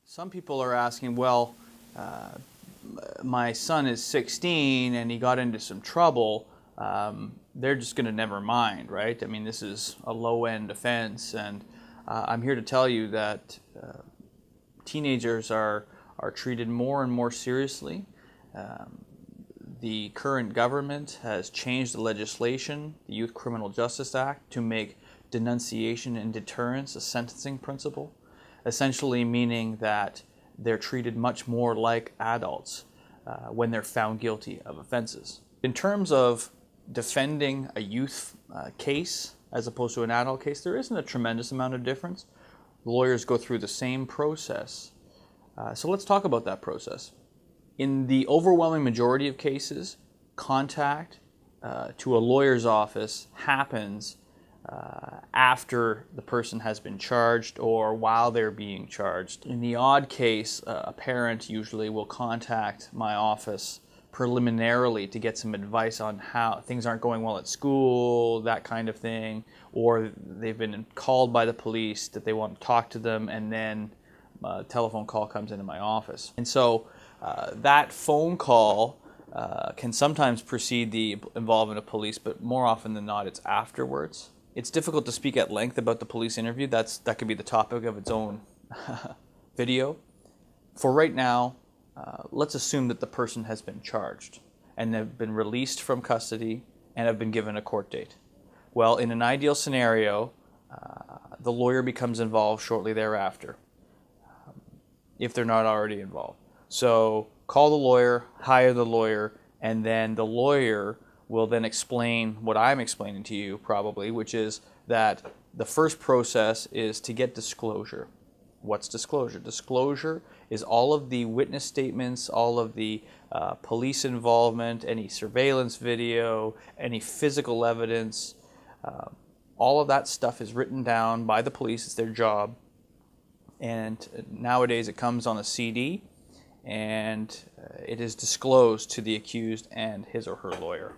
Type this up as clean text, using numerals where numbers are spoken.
Some people are asking, well, my son is 16 and he got into some trouble. They're just going to never mind, right? I mean, this is a low-end offense, and I'm here to tell you that teenagers are treated more and more seriously. The current government has changed the legislation, the Youth Criminal Justice Act, to make denunciation and deterrence a sentencing principle, essentially meaning that they're treated much more like adults when they're found guilty of offenses. In terms of defending a youth case as opposed to an adult case, there isn't a tremendous amount of difference. Lawyers go through the same process. So let's talk about that process. In the overwhelming majority of cases, contact to a lawyer's office happens after the person has been charged or while they're being charged. In the odd case, a parent usually will contact my office preliminarily to get some advice on how things aren't going well at school, that kind of thing, or they've been called by the police that they want to talk to them, and then a telephone call comes into my office. And so that phone call can sometimes precede the involvement of police, but more often than not, it's afterwards. It's difficult to speak at length about the police interview. That could be the topic of its own video. For right now, let's assume that the person has been charged and they've been released from custody and have been given a court date. Well, in an ideal scenario, the lawyer becomes involved shortly thereafter, if they're not already involved. So call the lawyer, hire the lawyer, and then the lawyer will then explain what I'm explaining to you probably, which is that the first process is to get disclosure. What's disclosure? Disclosure is all of the witness statements, all of the police involvement, any surveillance video, any physical evidence. All of that stuff is written down by the police. It's their job. And nowadays it comes on a CD, and it is disclosed to the accused and his or her lawyer.